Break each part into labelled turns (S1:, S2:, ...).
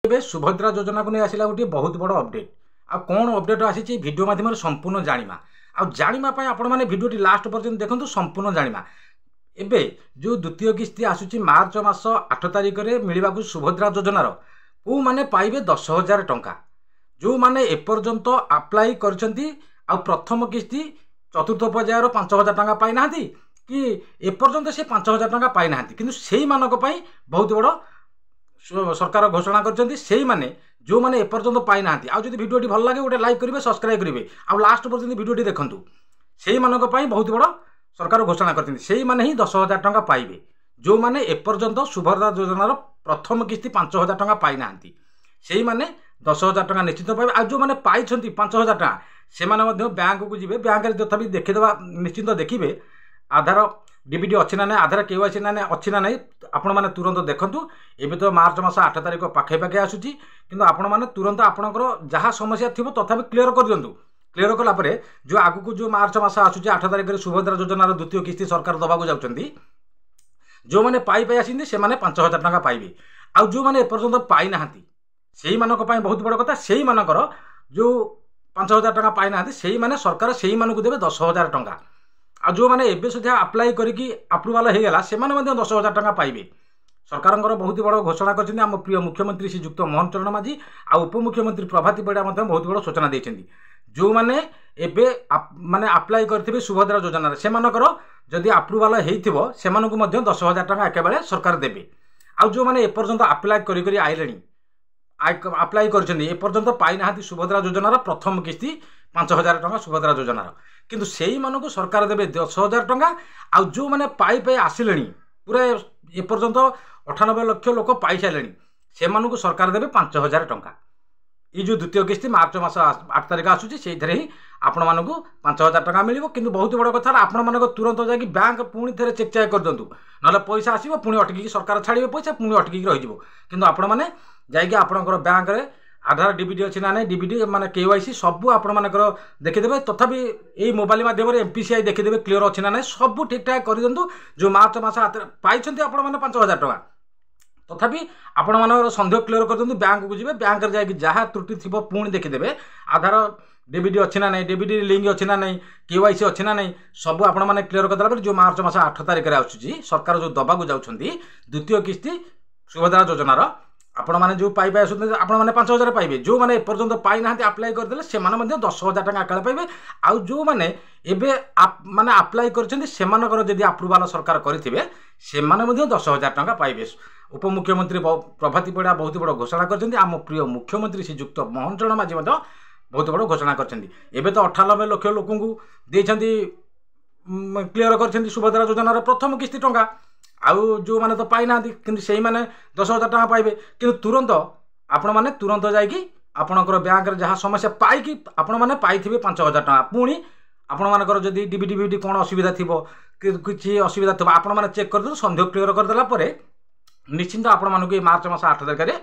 S1: ଏବେ ସୁଭଦ୍ରା ଯୋଜନାକୁ ନେଇ ଆସିଲା ଗୋଟିଏ ବହୁତ ବଡ଼ ଅପଡେଟ୍। ଆଉ କ'ଣ ଅପଡେଟ୍ ଆସିଛି ଭିଡ଼ିଓ ମାଧ୍ୟମରେ ସମ୍ପୂର୍ଣ୍ଣ ଜାଣିବା। ଆଉ ଜାଣିବା ପାଇଁ ଆପଣମାନେ ଭିଡ଼ିଓଟି ଲାଷ୍ଟ ପର୍ଯ୍ୟନ୍ତ ଦେଖନ୍ତୁ, ସମ୍ପୂର୍ଣ୍ଣ ଜାଣିବା। ଏବେ ଯେଉଁ ଦ୍ୱିତୀୟ କିସ୍ତି ଆସୁଛି ମାର୍ଚ୍ଚ ମାସ 8 ତାରିଖରେ ମିଳିବାକୁ ସୁଭଦ୍ରା ଯୋଜନାର କେଉଁମାନେ ପାଇବେ 10,000 ଟଙ୍କା। ଯେଉଁମାନେ ଏପର୍ଯ୍ୟନ୍ତ ଆପ୍ଲାଏ କରିଛନ୍ତି ଆଉ ପ୍ରଥମ କିସ୍ତି ଚତୁର୍ଥ ପର୍ଯ୍ୟାୟର 5,000 ଟଙ୍କା ପାଇନାହାନ୍ତି କି ଏପର୍ଯ୍ୟନ୍ତ ସେ 5,000 ଟଙ୍କା ପାଇନାହାନ୍ତି, କିନ୍ତୁ ସେଇମାନଙ୍କ ପାଇଁ ବହୁତ ବଡ଼ सरकार घोषणा करने जो मैंने एपर्यंत पाई ना। आज जब भिडियोटी भल लगे गोटे लाइक करेंगे, सब्सक्राइब करेंगे, आउ लास्ट पर्यंत भिडियोटी देखूँ। से बहुत बड़ सरकार घोषणा करते ही 10,000 टଙ୍କା पाइबे। जो मैंने एपर्यंत सुभद्रा योजनार प्रथम किस्ती 5,000 टଙ୍କା पाई ना, से मैंने 10,000 टଙ୍କା निश्चित पाइबे। आ जो मैंने पाई 5,000 टଙ୍କା से बैंक को जी, बैंक तथा भी देखीदे निश्चिंत देखिए आधार डीबीडी अच्छी ना ना, आधार केवाईसी ना अच्छी ना नहीं, आपण मैंने तुरंत देखूँ। एवं तो मार्च मास 8 तारिख पाखे पाखे आसूची, किंतु आपण मैंने तुरंत आपंकर जहाँ समस्या थी तथा क्लीयर कर दिंतु। क्लीयर कलापर जो आगू जो मार्च मास आसूची 8 तारिख सुभद्रा योजनार द्वितीय किस्ती सरकार दबाक जाऊँगी। जो मैंने पाई आसी से 5,000 टଙ୍କା पाइबे। आउ जो मैंने एपर्यंत पाई ना से बहुत बड़ कथा। से जो 5,000 टଙ୍କା पाई ना से सरकार से देवे 10,000 टଙ୍କା। आ जो मैंने एबे सुधा अप्लाई करके अप्रूवाल हो गला से 10,000 टଙ୍କା पाइबे। सरकार बहुत बड़ घोषणा कर आम प्रिय मुख्यमंत्री श्रीजुक्त मोहन चरण माझी आ उपमुख्यमंत्री प्रभाती परिड़ा बहुत बड़ सूचना देते। जो मैंने एबे माने अप्लाई करथिबे सुभद्रा योजना से जदि अप्रूवाल होइथिबो से 10,000 टଙ୍କା एके बेले सरकार देबे। आ जो मैंने एपर्यंत अप्लाई करी आइलेनी, अप्लाई करछन्ती एपर्यंत पाई नाहांती सुभद्रा योजनार प्रथम किस्ती 5,000 टଙ୍କା सुभद्रा योजनार, किंतु सेही मानकु सरकार देबे 10,000 टଙ୍କା। आ जो मैंने पाई आसिलेनी पूरा एपर्यंत 98 लाख लोक पाई सारे से सरकार देबे 5,000 टଙ୍କା। ये जो द्वितीय किस्ती मार्च मास 8 तारिख आसूची से ही आपण मानकु 5,000 टଙ୍କା मिलिबो। किंतु बहुत बड़ कथा आपण मानक तुरंत जाकि बैंक पुणी थे चेक चेक कर दिंतु, ना पैसा आसो पुणी अटकी सरकार छाड़े पैसा पुणी अटकी रही। किंतु आपण मैंने जाकि आपणकर बैंक रे आधार डीबीडी अच्छी ना ना, डीबीडी माने केवाईसी सब आपणकर देखीदे। तथापि यही मोबाइल माध्यम एमपीसीआई देखीदे क्लीयर अच्छी ना ना, सब ठीक ठाक कर दिंतु। जो मार्च मास पाई आपण मैंने 5,000 टଙ୍କା, तथापि आपण मानकर सन्देह क्लीयर कर दिंतु। बैंक को जी, बैंक जाकि जहाँ त्रुटि थी पुणी देखीदे आधार डीबीडी अच्छी ना नहीं, डीबीडी लिंक अच्छी ना नहीं, केवाईसी अच्छी ना नहीं, सब आपण मैंने क्लीयर करदेला। जो मार्च मास 8 तारिख आसूची सरकार जो दबाक जाउछन्ती द्वितीय किस्ती सुभद्रा योजनार आपण मैंने जो पाई आसुँच आपण मैंने 5,000 पाइबे। जो मैंने एपर्यंत पाई ना अप्लाई करदे से 10,000 टଙ୍କା अकाल पाइबे। आउ जो मैंने एबे माने अप्लाई करछन्ती सेमानकर जदि अप्रूवाल सरकार करिथिबे से 10,000 टଙ୍କା पाइबे। उपमुख्यमंत्री प्रभाती परिड़ा बहुत बड़ घोषणा करछन्ती। आम प्रिय मुख्यमंत्री श्रीजुक्त मोहन चरण माझी बहुत बड़ घोषणा करछन्ती। एबे तो 98 लाख लोक देछन्ती क्लीयर करछन्ती सुभद्रा योजनार प्रथम किस्ती टଙ୍କା। आउ जो मैंने तो पाई ना कि से 10,000 टଙ୍କା पाइबे। कि तुरंत आपण मैंने तुरंत जाकि आपणकर बैंक जहाँ समस्या पाई आपण मैंने पाई 5,000 टଙ୍କା। पुणी आपण मानकर जदि डीबीडी कौन असुविधा थी कि असुविधा थो आपण मैंने चेक कर सन्देह क्लीयर करदेला निश्चिंत आपण मानक मार्च मास 8 तारिख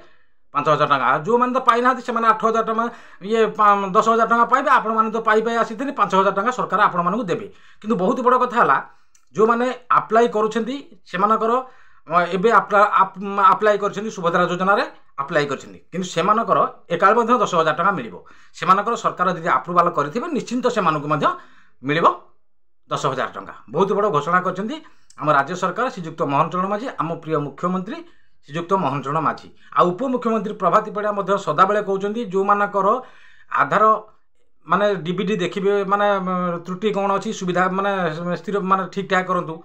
S1: 5,000 टଙ୍କା। जो मैंने तो पाई ना से 8,000 टଙ୍କା ये 10,000 टଙ୍କା पाइबे। आपण मैंने तो पाई आसी 5,000 टଙ୍କା सरकार आपण मानक देबे। किंतु बहुत बड़ कथा है जो मैंने अप्लाई करुछन्ती सेमानकर एबे अप्लाई करछन्ती सुभद्रा योजना रे अप्लाई करछन्ती, किंतु सेमानकर एकाल 10,000 टଙ୍କା मिलिबो। सेमानकर सरकार यदि अप्रूवाल करिथिबे निश्चिंत सेमानकु मिलिबो 10,000 टଙ୍କା। बहुत बड़ घोषणा करछन्ती आम राज्य सरकार श्रीजुक्त मोहन चरण माझी, आम प्रिय मुख्यमंत्री श्रीजुक्त मोहन चरण माझी आ उपमुख्यमंत्री प्रभाती परिड़ा सदाबेले कहउछन्ती जो मानकर आधार माने डीबीडी देखिए माने त्रुटि कौन अच्छी सुविधा माने स्थिर माने ठीक ठाक करूँ।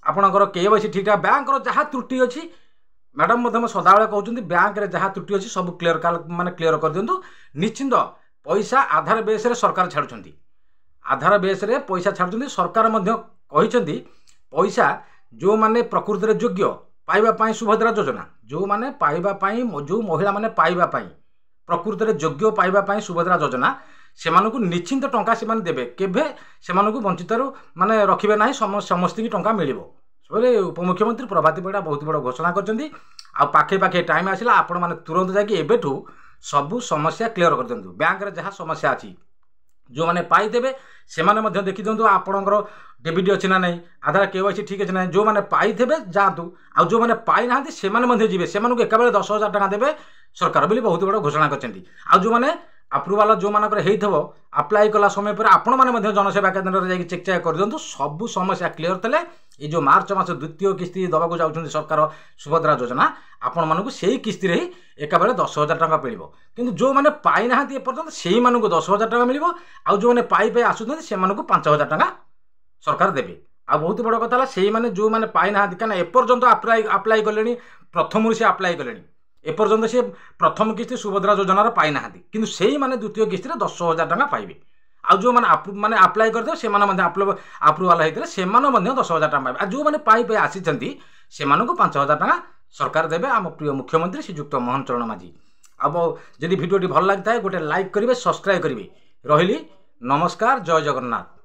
S1: आपणकर केवाईसी ठीक ठाक बैंक जहाँ त्रुटि अच्छी मैडम सदाबेले कहते बैंक जहाँ त्रुटि अच्छी सब क्लीयर माने क्लीयर कर दिंतु। निश्चिंत पैसा आधार बेस रे सरकार छाड़ुछन्ती, आधार बेस रे पैसा छाड़ुछन्ती। सरकार कहते पैसा जो माने प्रकृति रे योग्य पाइबा पाई सुभद्रा योजना, जो माने पाइबा पाई जो महिला माने पाइबा पाई प्रकृति रे योग्य पाइबा पाई सुभद्रा योजना सेमानकु निश्चिंत टଙ୍କା से देवे। केभे सेमानकु वंचित माने रखिबे नाही, समस्त की टଙ୍କା मिलिबो। बोले उपमुख्यमंत्री प्रभाती परिड़ा बहुत बड़ घोषणा करछन्ती। आ पाखे पाखे टाइम आसिला आपण माने तुरंत जाकि एबेठू सबु समस्या क्लीयर कर दिंतु। बैंक रे जहाँ समस्या अछि जो मैंने पाई देबे से माने देखि दिंतु आपणकर डीबीडी अच्छी ना नहीं, आधार केवाईसी ठीक अच्छे ना। जो मैंने पाई थे जातु आ जो मैंने पाई ना से जीवे से एका बेले 10,000 टଙ୍କା देबे सरकार बोली बहुत बड़ घोषणा करछन्ती। आ जो माने अप्रूवाल जो मानकर हेइथबो अप्लाई कला समय पर आपण माने जनसेवा केन्द्र रे जाई चेक चेक कर दियंतु सब समस्या क्लियर तले ये जो मार्च मास द्वितीय किस्ती दबाक जाउछन्ती सरकार सुभद्रा योजना आपण मानकु सेही किस्ती रे एका बेले 10,000 टका मिलिबो। किंतु जो माने पाई नाहांती ए पर्यंत सेही मानकु 10,000 टका मिलिबो आ जो माने पाई पाई आसुछन्ती से मानकु 5,000 टका सरकार देबे। आ बहुत बड़ कथा सेही माने जो माने पाई नाहांती काना ए पर्यंत अप्लाई कलेनी प्रथम से अप्लाई कलेनी एपर्यंत से प्रथम किस्ती सुभद्रा योजनार पाई नाहांती किंतु सेही माने द्वितीय किस्ती 10,000 टका पाइबे। आ जो माने अप्लाई करदे से माने अप्रूवाल हेतले से माने 10,000 टका पाइबे। आ जो माने पाई पाई आसीचंती से मानकु 5,000 टका सरकार देबे। आम प्रिय मुख्यमंत्री श्रीयुक्त मोहन चरण माझी। अब जदि भिडियोटी भल लागि थाए गोटे लाइक करिवे, सब्सक्राइब करिवे। रहिली नमस्कार, जय जगन्नाथ।